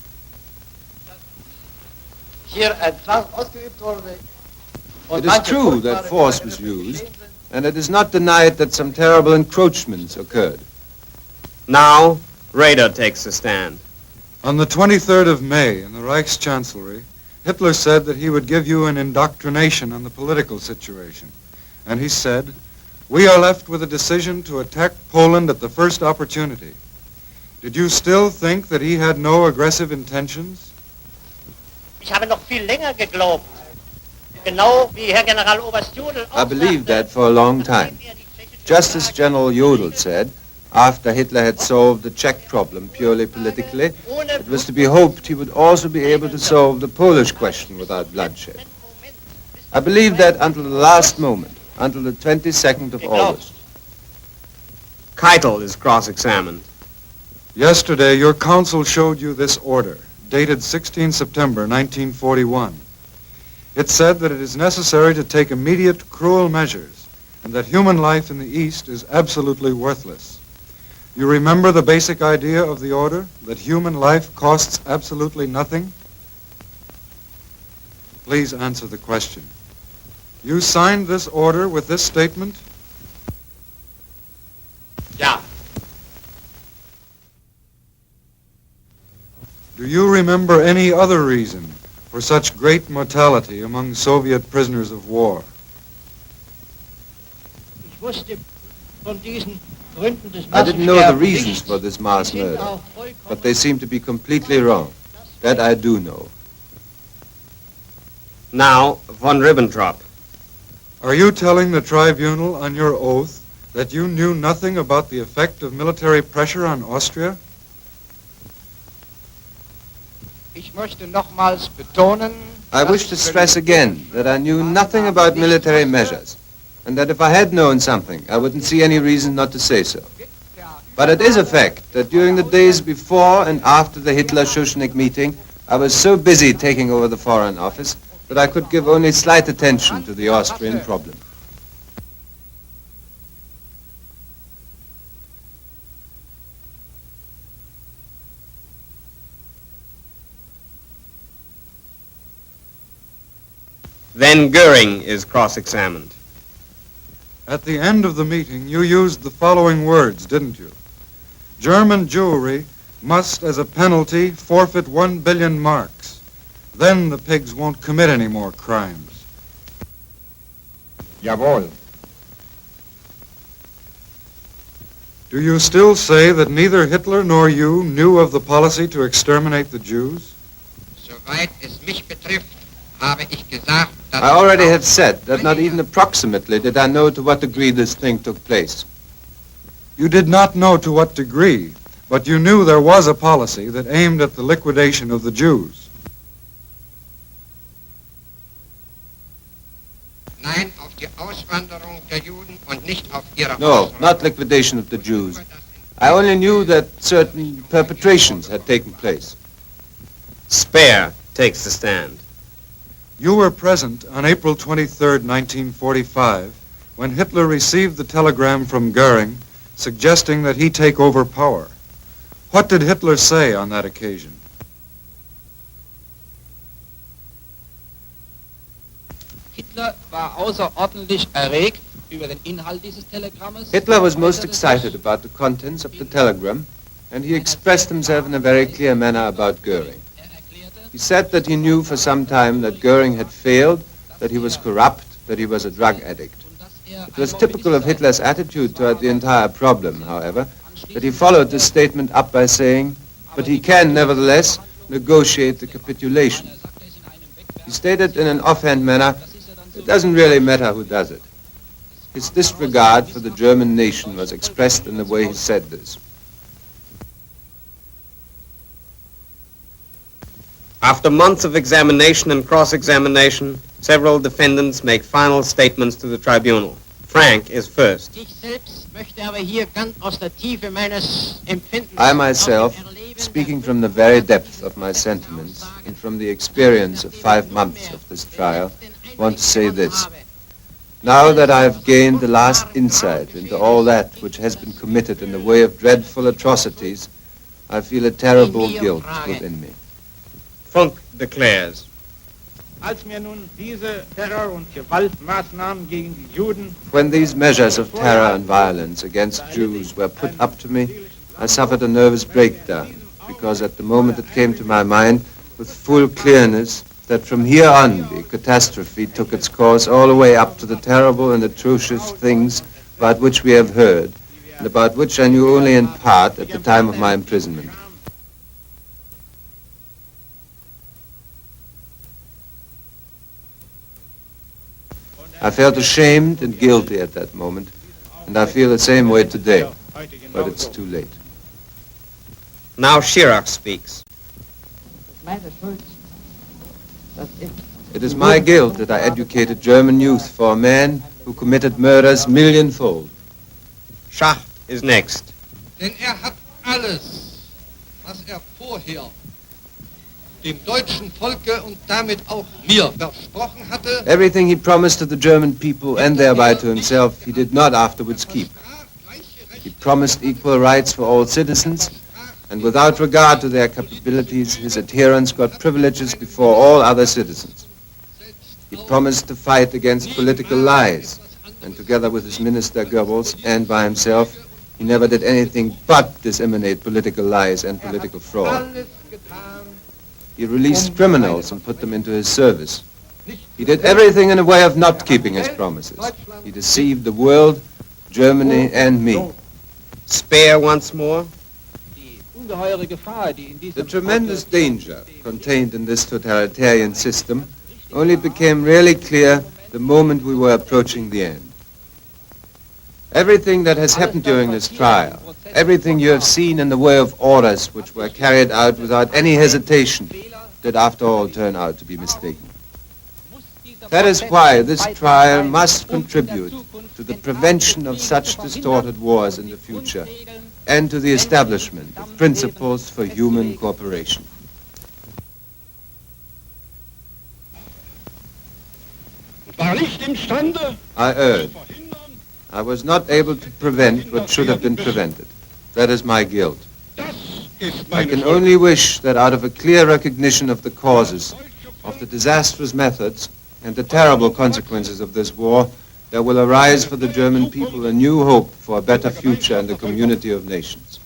Hier ein Zwang ausgeübt wurde. It is true that force was used, and it is not denied that some terrible encroachments occurred. Now, Raeder takes the stand. On the 23rd of May, in the Reichschancellery, Hitler said that he would give you an indoctrination on the political situation. And he said, "We are left with a decision to attack Poland at the first opportunity." Did you still think that he had no aggressive intentions? Ich habe noch viel länger geglaubt. Genau wie Herr Generaloberst Jodl I believed that for a long time. Just as General Jodl said, after Hitler had solved the Czech problem purely politically, it was to be hoped he would also be able to solve the Polish question without bloodshed. I believed that until the last moment, until the 22nd of August. Keitel is cross-examined. Yesterday, your counsel showed you this order, dated 16 September 1941. It said that it is necessary to take immediate, cruel measures, and that human life in the East is absolutely worthless. You remember the basic idea of the order, that human life costs absolutely nothing? Please answer the question. You signed this order with this statement? Ja. Do you remember any other reason for such great mortality among Soviet prisoners of war? Ich wusste von diesen Gründen des I didn't know the Massensterbens reasons nichts. for this mass Sie sind murder, auch vollkommen but they seem to be completely wrong. That I do know. Now, von Ribbentrop. Are you telling the tribunal on your oath that you knew nothing about the effect of military pressure on Austria? Ich möchte nochmals betonen, I wish to stress again that I knew nothing about military measures, and that if I had known something, I wouldn't see any reason not to say so. But it is a fact that during the days before and after the Hitler-Schuschnigg meeting, I was so busy taking over the Foreign Office that I could give only slight attention to the Austrian problem. Then Goering is cross-examined. At the end of the meeting, you used the following words, didn't you? German Jewry must, as a penalty, forfeit 1 billion marks. Then the pigs won't commit any more crimes. Jawohl. Do you still say that neither Hitler nor you knew of the policy to exterminate the Jews? Soweit es mich betrifft, habe ich gesagt, dass I already have said that not even approximately did I know to what degree this thing took place. You did not know to what degree, but you knew there was a policy that aimed at the liquidation of the Jews. Nein, auf die Auswanderung der Juden und nicht auf ihre No, Ausrottung. not liquidation of the Jews. I only knew that certain perpetrations had taken place. Speer takes the stand. You were present on April 23, 1945, when Hitler received the telegram from Goering suggesting that he take over power. What did Hitler say on that occasion? Hitler war außerordentlich erregt über den Inhalt dieses Telegrammes. Hitler was most excited about the contents of the telegram, and he expressed himself in a very clear manner about Goering. He said that he knew for some time that Goering had failed, that he was corrupt, that he was a drug addict. It was typical of Hitler's attitude toward the entire problem, however, that he followed this statement up by saying, but he can nevertheless negotiate the capitulation. He stated in an offhand manner, it doesn't really matter who does it. His disregard for the German nation was expressed in the way he said this. After months of examination and cross-examination, several defendants make final statements to the tribunal. Frank is first. Ich selbst möchte aber hier ganz aus der Tiefe meines Empfindens I myself, speaking from the very depth of my sentiments and from the experience of 5 months of this trial, want to say this. Now that I have gained the last insight into all that which has been committed in the way of dreadful atrocities, I feel a terrible guilt within me. Funk declares. Als mir nun diese Terror- und Gewaltmaßnahmen gegen die Juden When these measures of terror and violence against Jews were put up to me, I suffered a nervous breakdown, because at the moment it came to my mind with full clearness that from here on the catastrophe took its course all the way up to the terrible and atrocious things about which we have heard, and about which I knew only in part at the time of my imprisonment. I felt ashamed and guilty at that moment, and I feel the same way today, but it's too late. Now Schirach speaks. It is my guilt that I educated German youth for a man who committed murders millionfold. Schacht is next. Denn hat alles, was vorher dem deutschen Volke und damit auch mir versprochen hatte. Everything he promised to the German people and thereby to himself, he did not afterwards keep. He promised equal rights for all citizens, and without regard to their capabilities, his adherents got privileges before all other citizens. He promised to fight against political lies, and together with his minister Goebbels and by himself, he never did anything but disseminate political lies and political fraud. He released criminals and put them into his service. He did everything in a way of not keeping his promises. He deceived the world, Germany, and me. Speer once more. The tremendous danger contained in this totalitarian system only became really clear the moment we were approaching the end. Everything that has happened during this trial, everything you have seen in the way of orders which were carried out without any hesitation, did after all turn out to be mistaken. That is why this trial must contribute to the prevention of such distorted wars in the future, and to the establishment of principles for human cooperation. I erred. I was not able to prevent what should have been prevented. That is my guilt. I can only wish that out of a clear recognition of the causes, of the disastrous methods, and the terrible consequences of this war, there will arise for the German people a new hope for a better future in the community of nations.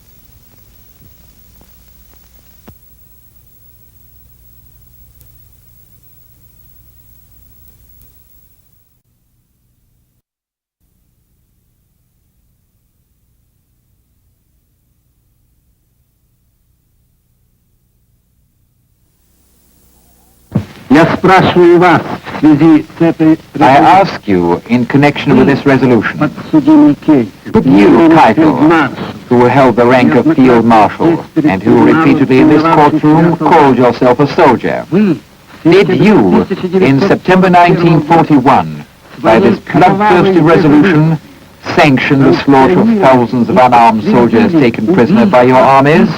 I ask you, in connection with this resolution, you, Keitel, who held the rank of Field Marshal and who repeatedly in this courtroom called yourself a soldier, did you, in September 1941, by this bloodthirsty resolution, sanction the slaughter of thousands of unarmed soldiers taken prisoner by your armies?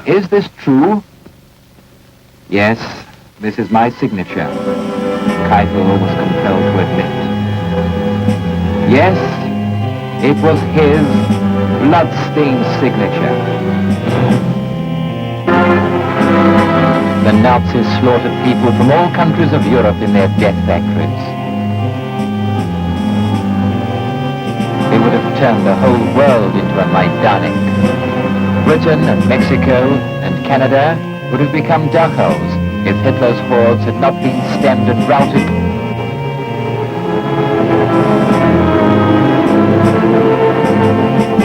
Is this true? Yes, this is my signature. Keitel was compelled to admit. Yes, it was his blood-stained signature. The Nazis slaughtered people from all countries of Europe in their death factories. They would have turned the whole world into a Majdanek. Britain and Mexico and Canada would have become Dachau's if Hitler's hordes had not been stemmed and routed.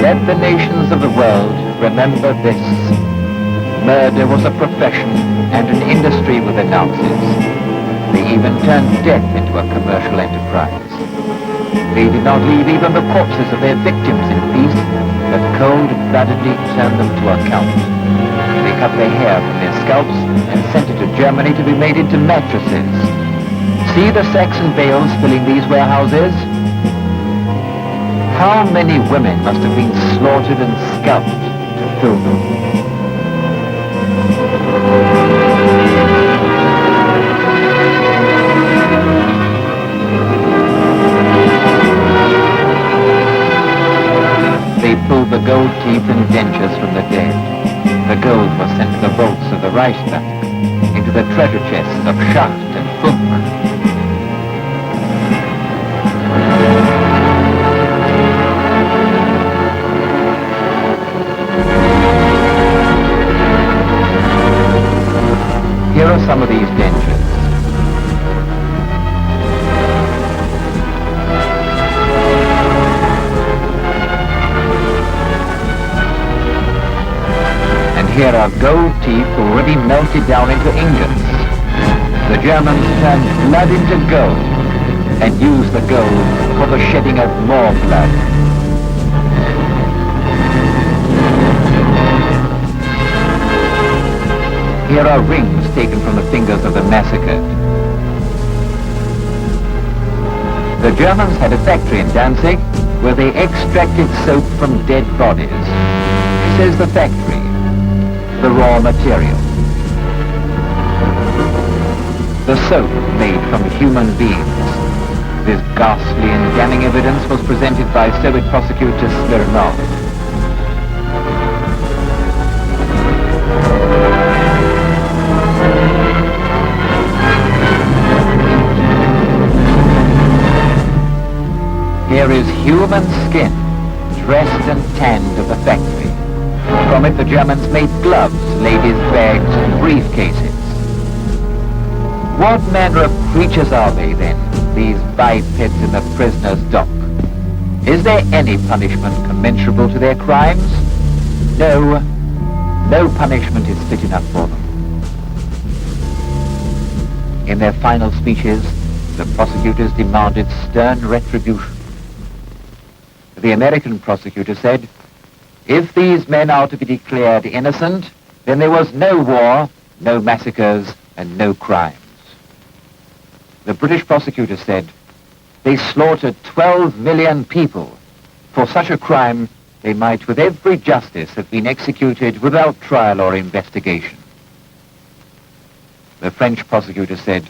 Let the nations of the world remember this. Murder was a profession and an industry with the Nazis. They even turned death into a commercial enterprise. They did not leave even the corpses of their victims in peace, but cold-bloodedly turned them to account. They cut their hair from their scalps and sent it to Germany to be made into mattresses. See the Saxon bales filling these warehouses? How many women must have been slaughtered and scalped to fill them? They pulled the gold teeth and dentures from the dead. The gold was sent to the vaults of the Reichsbank, into the treasure chests of Schacht and Funk. Here are some of these dentures. Here are gold teeth already melted down into ingots. The Germans turned blood into gold and used the gold for the shedding of more blood. Here are rings taken from the fingers of the massacred. The Germans had a factory in Danzig where they extracted soap from dead bodies. This is the factory. The raw material. The soap made from human beings. This ghastly and damning evidence was presented by Soviet prosecutor Smirnov. Here is human skin, dressed and tanned of the factory. From it the Germans made gloves, ladies' bags, and briefcases. What manner of creatures are they then, these bipeds in the prisoner's dock? Is there any punishment commensurable to their crimes? No, no punishment is fit enough for them. In their final speeches, the prosecutors demanded stern retribution. The American prosecutor said, if these men are to be declared innocent, then there was no war, no massacres, and no crimes. The British prosecutor said, they slaughtered 12 million people. For such a crime, they might with every justice have been executed without trial or investigation. The French prosecutor said,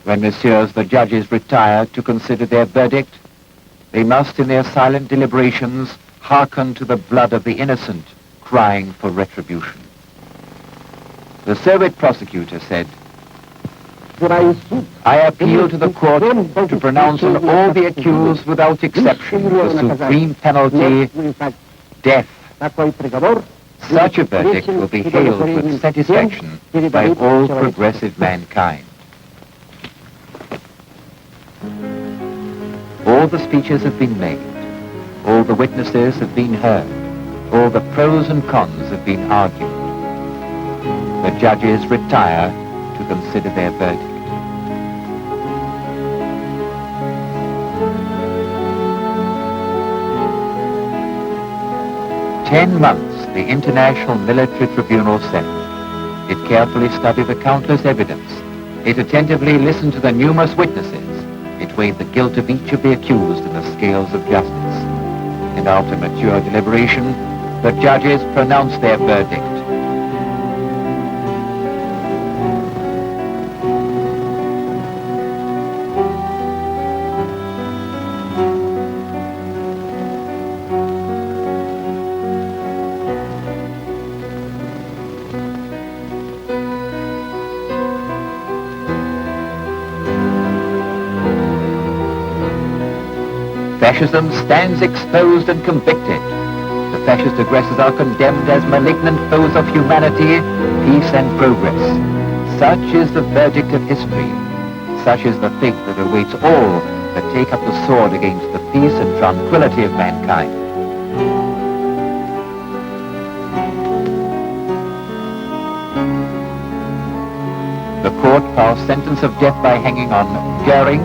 when messieurs the judges retire to consider their verdict, they must in their silent deliberations hearken to the blood of the innocent crying for retribution. The Soviet prosecutor said, I appeal to the court to pronounce on all the accused without exception the supreme penalty, death. Such a verdict will be hailed with satisfaction by all progressive mankind. All the speeches have been made. All the witnesses have been heard. All the pros and cons have been argued. The judges retire to consider their verdict. "10 months the International Military Tribunal sat. It carefully studied the countless evidence. It attentively listened to the numerous witnesses. It weighed the guilt of each of the accused in the scales of justice. And after mature deliberation, the judges pronounced their verdict. Fascism stands exposed and convicted. The fascist aggressors are condemned as malignant foes of humanity, peace and progress. Such is the verdict of history. Such is the fate that awaits all that take up the sword against the peace and tranquility of mankind. The court passed sentence of death by hanging on Goering,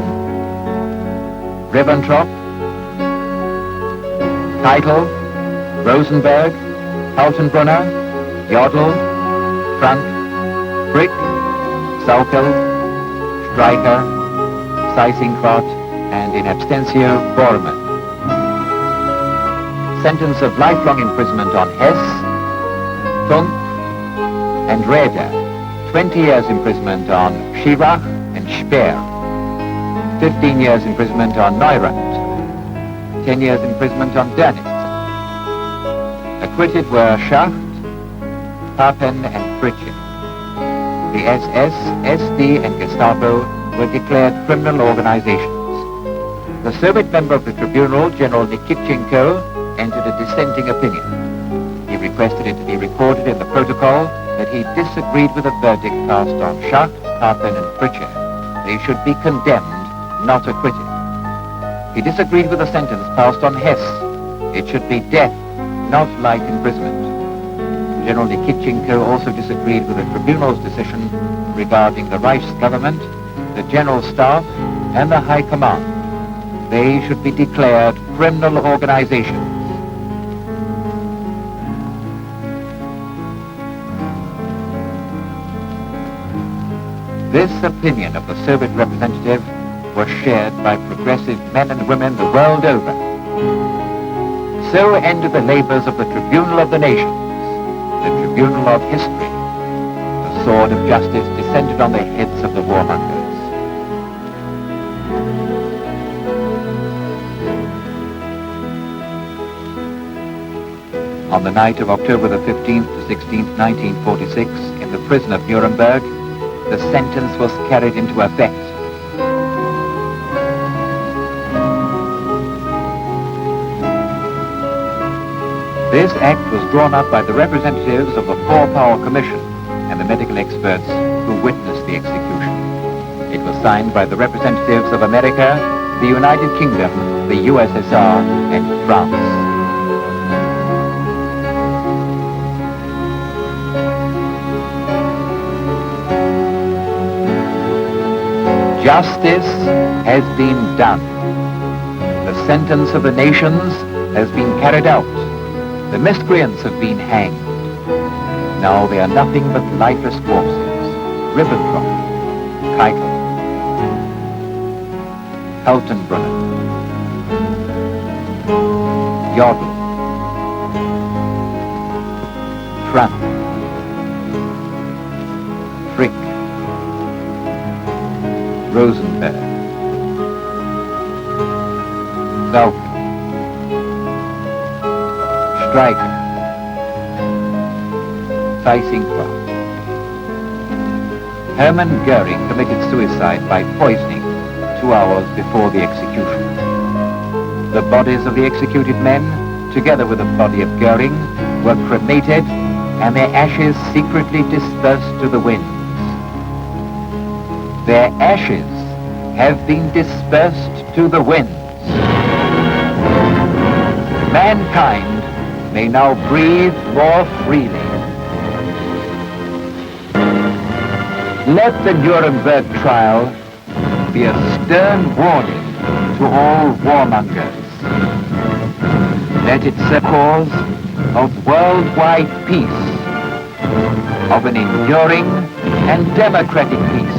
Ribbentrop, Keitel, Rosenberg, Kaltenbrunner, Jodl, Frank, Frick, Saukel, Streicher, Seyss-Inquart, and in abstentio, Bormann. Sentence of lifelong imprisonment on Hess, Funk, and Raeder. 20 years imprisonment on Schirach and Speer. 15 years imprisonment on Neurand. 10 years imprisonment on Dönitz. Acquitted were Schacht, Papen, and Pritchett. The SS, SD, and Gestapo were declared criminal organizations. The Soviet member of the tribunal, General Nikitchenko, entered a dissenting opinion. He requested it to be recorded in the protocol that he disagreed with the verdict passed on Schacht, Papen, and Pritchett. They should be condemned, not acquitted. He disagreed with the sentence passed on Hess. It should be death, not life imprisonment. General Nikitchenko also disagreed with the tribunal's decision regarding the Reich's government, the General Staff, and the High Command. They should be declared criminal organizations. This opinion of the Soviet representative was shared by progressive men and women the world over. So ended the labors of the Tribunal of the Nations, the Tribunal of History. The sword of justice descended on the heads of the warmongers. On the night of October the 15th to 16th, 1946, in the prison of Nuremberg, the sentence was carried into effect. This act was drawn up by the representatives of the Four-Power Commission and the medical experts who witnessed the execution. It was signed by the representatives of America, the United Kingdom, the USSR, and France. Justice has been done. The sentence of the nations has been carried out. The miscreants have been hanged. Now they are nothing but lifeless corpses. Ribbentrop, Keitel, Kaltenbrunner, Jodl, Trump, Frick, Rosenberg, Sauer, Streicher, Seyss-Inquart. Hermann Goering committed suicide by poisoning 2 hours before the execution. The bodies of the executed men, together with the body of Goering, were cremated and their ashes secretly dispersed to the winds. Their ashes have been dispersed to the winds. Mankind may now breathe more freely. Let the Nuremberg trial be a stern warning to all warmongers. Let it serve the cause of worldwide peace, of an enduring and democratic peace.